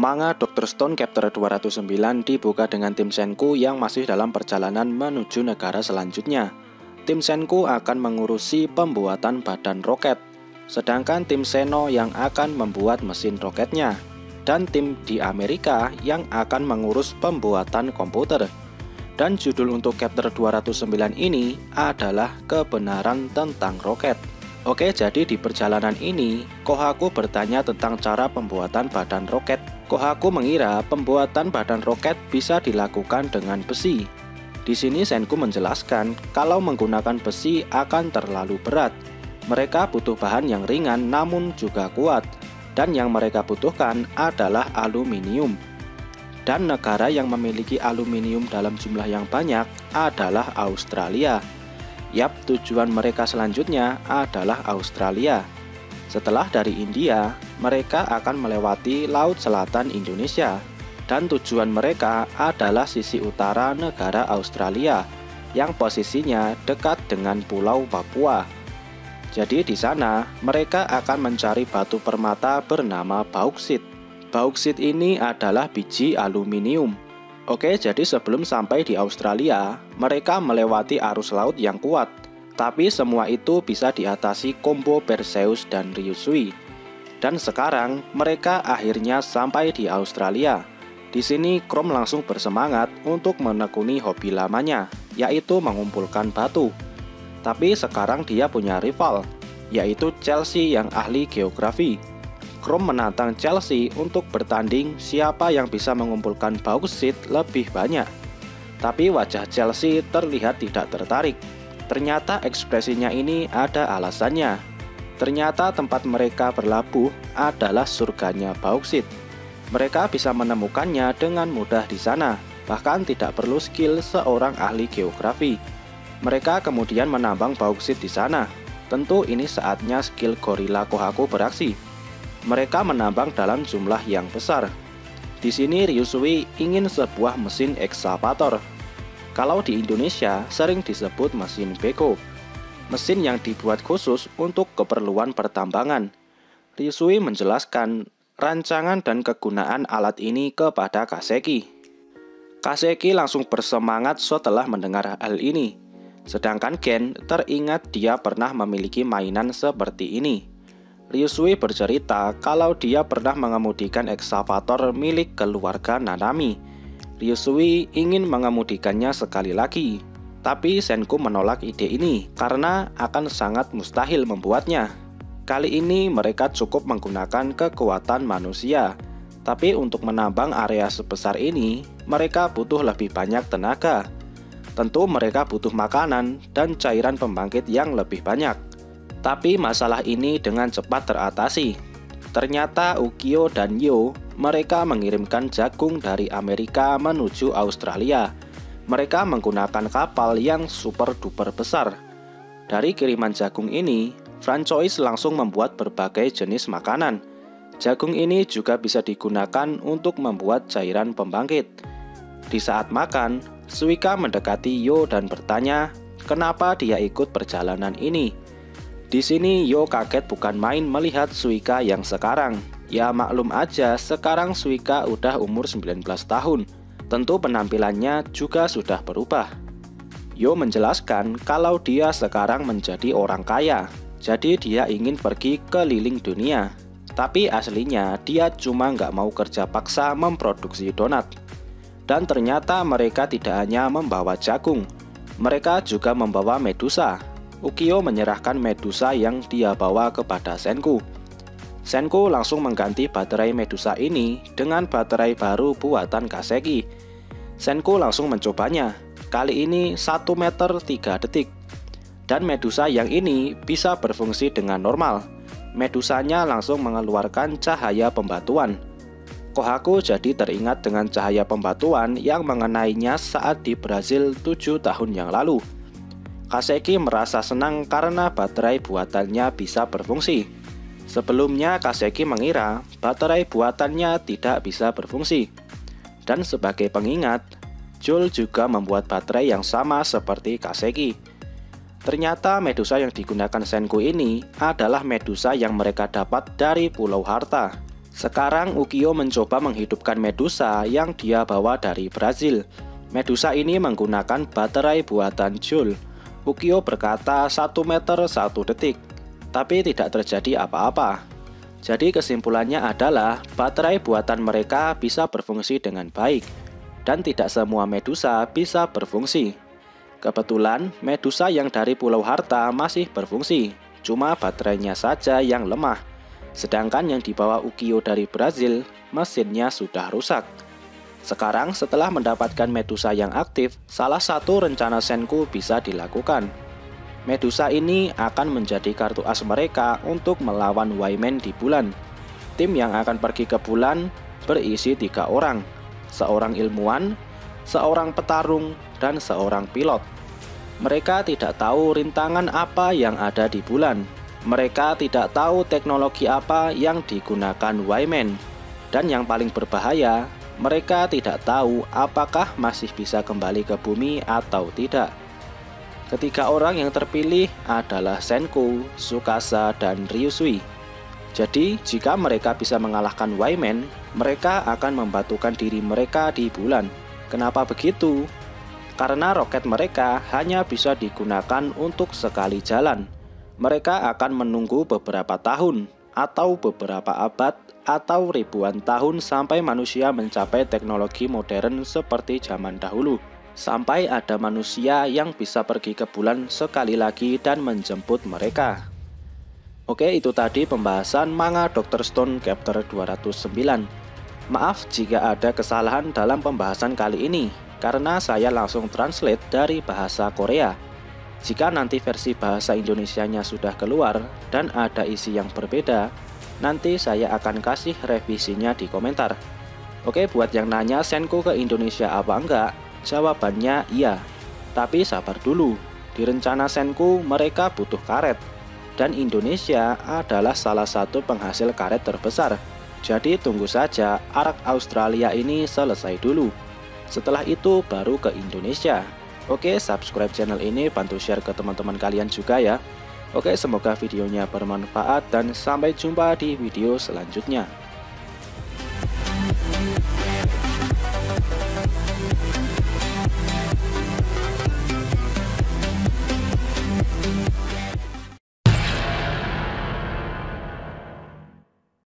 Manga Dr. Stone Chapter 209 dibuka dengan tim Senku yang masih dalam perjalanan menuju negara selanjutnya. Tim Senku akan mengurusi pembuatan badan roket, sedangkan tim Seno yang akan membuat mesin roketnya, dan tim di Amerika yang akan mengurus pembuatan komputer. Dan judul untuk chapter 209 ini adalah kebenaran tentang roket. Oke, jadi di perjalanan ini Kohaku bertanya tentang cara pembuatan badan roket. Kohaku mengira pembuatan badan roket bisa dilakukan dengan besi. Di sini Senku menjelaskan kalau menggunakan besi akan terlalu berat. Mereka butuh bahan yang ringan namun juga kuat, dan yang mereka butuhkan adalah aluminium. Dan negara yang memiliki aluminium dalam jumlah yang banyak adalah Australia. Yap, tujuan mereka selanjutnya adalah Australia. Setelah dari India, mereka akan melewati Laut Selatan Indonesia. Dan tujuan mereka adalah sisi utara negara Australia, yang posisinya dekat dengan Pulau Papua. Jadi di sana, mereka akan mencari batu permata bernama bauksit. Bauksit ini adalah biji aluminium. Oke, jadi sebelum sampai di Australia, mereka melewati arus laut yang kuat. Tapi semua itu bisa diatasi combo Perseus dan Ryusui. Dan sekarang mereka akhirnya sampai di Australia. Di sini Chrome langsung bersemangat untuk menekuni hobi lamanya, yaitu mengumpulkan batu. Tapi sekarang dia punya rival, yaitu Chelsea yang ahli geografi. Chrome menantang Chelsea untuk bertanding siapa yang bisa mengumpulkan bauksit lebih banyak. Tapi wajah Chelsea terlihat tidak tertarik. Ternyata ekspresinya ini ada alasannya. Ternyata tempat mereka berlabuh adalah surganya bauksit. Mereka bisa menemukannya dengan mudah di sana, bahkan tidak perlu skill seorang ahli geografi. Mereka kemudian menambang bauksit di sana. Tentu ini saatnya skill gorila Kohaku beraksi. Mereka menambang dalam jumlah yang besar. Di sini Ryusui ingin sebuah mesin ekskavator. Kalau di Indonesia sering disebut mesin beko, mesin yang dibuat khusus untuk keperluan pertambangan. Ryusui menjelaskan rancangan dan kegunaan alat ini kepada Kaseki. Kaseki langsung bersemangat setelah mendengar hal ini. Sedangkan Gen teringat dia pernah memiliki mainan seperti ini. Ryusui bercerita kalau dia pernah mengemudikan ekskavator milik keluarga Nanami. Ryusui ingin mengemudikannya sekali lagi, tapi Senku menolak ide ini karena akan sangat mustahil membuatnya. Kali ini mereka cukup menggunakan kekuatan manusia, tapi untuk menambang area sebesar ini, mereka butuh lebih banyak tenaga. Tentu mereka butuh makanan dan cairan pembangkit yang lebih banyak. Tapi masalah ini dengan cepat teratasi. Ternyata Ukyo dan Yo, mereka mengirimkan jagung dari Amerika menuju Australia. Mereka menggunakan kapal yang super duper besar. Dari kiriman jagung ini, Francois langsung membuat berbagai jenis makanan. Jagung ini juga bisa digunakan untuk membuat cairan pembangkit. Di saat makan, Suika mendekati Yo dan bertanya, kenapa dia ikut perjalanan ini. Di sini Yo kaget bukan main melihat Suika yang sekarang. Ya maklum aja, sekarang Suika udah umur 19 tahun. Tentu penampilannya juga sudah berubah. Yo menjelaskan kalau dia sekarang menjadi orang kaya. Jadi dia ingin pergi keliling dunia. Tapi aslinya dia cuma nggak mau kerja paksa memproduksi donat. Dan ternyata mereka tidak hanya membawa jagung. Mereka juga membawa Medusa. Ukyo menyerahkan Medusa yang dia bawa kepada Senku. Senku langsung mengganti baterai Medusa ini dengan baterai baru buatan Kaseki. Senku langsung mencobanya. Kali ini 1 meter 3 detik. Dan Medusa yang ini bisa berfungsi dengan normal. Medusanya langsung mengeluarkan cahaya pembatuan. Kohaku jadi teringat dengan cahaya pembatuan yang mengenainya saat di Brazil 7 tahun yang lalu. Kaseki merasa senang karena baterai buatannya bisa berfungsi. Sebelumnya Kaseki mengira baterai buatannya tidak bisa berfungsi. Dan sebagai pengingat, Joel juga membuat baterai yang sama seperti Kaseki. Ternyata Medusa yang digunakan Senku ini adalah Medusa yang mereka dapat dari Pulau Harta. Sekarang Ukyo mencoba menghidupkan Medusa yang dia bawa dari Brazil. Medusa ini menggunakan baterai buatan Joule. Ukyo berkata 1 meter 1 detik, tapi tidak terjadi apa-apa. Jadi kesimpulannya adalah baterai buatan mereka bisa berfungsi dengan baik, dan tidak semua Medusa bisa berfungsi. Kebetulan Medusa yang dari Pulau Harta masih berfungsi, cuma baterainya saja yang lemah. Sedangkan yang dibawa Ukyo dari Brazil, mesinnya sudah rusak. Sekarang setelah mendapatkan Medusa yang aktif, salah satu rencana Senku bisa dilakukan. Medusa ini akan menjadi kartu as mereka untuk melawan Y-Man di bulan. Tim yang akan pergi ke bulan berisi 3 orang, seorang ilmuwan, seorang petarung, dan seorang pilot. Mereka tidak tahu rintangan apa yang ada di bulan. Mereka tidak tahu teknologi apa yang digunakan Y-Man. Dan yang paling berbahaya, mereka tidak tahu apakah masih bisa kembali ke bumi atau tidak. Ketiga orang yang terpilih adalah Senku, Tsukasa, dan Ryusui. Jadi, jika mereka bisa mengalahkan Y-Man, mereka akan membatukan diri mereka di bulan. Kenapa begitu? Karena roket mereka hanya bisa digunakan untuk sekali jalan. Mereka akan menunggu beberapa tahun, atau beberapa abad, atau ribuan tahun sampai manusia mencapai teknologi modern seperti zaman dahulu. Sampai ada manusia yang bisa pergi ke bulan sekali lagi dan menjemput mereka. Oke, itu tadi pembahasan manga Dr. Stone Chapter 209. Maaf jika ada kesalahan dalam pembahasan kali ini, karena saya langsung translate dari bahasa Korea. Jika nanti versi bahasa Indonesianya sudah keluar dan ada isi yang berbeda, nanti saya akan kasih revisinya di komentar. Oke, buat yang nanya Senku ke Indonesia apa enggak? Jawabannya iya. Tapi sabar dulu, di rencana Senku mereka butuh karet. Dan Indonesia adalah salah satu penghasil karet terbesar. Jadi tunggu saja Ark Australia ini selesai dulu. Setelah itu baru ke Indonesia. Oke, subscribe channel ini, bantu share ke teman-teman kalian juga ya. Oke, semoga videonya bermanfaat dan sampai jumpa di video selanjutnya.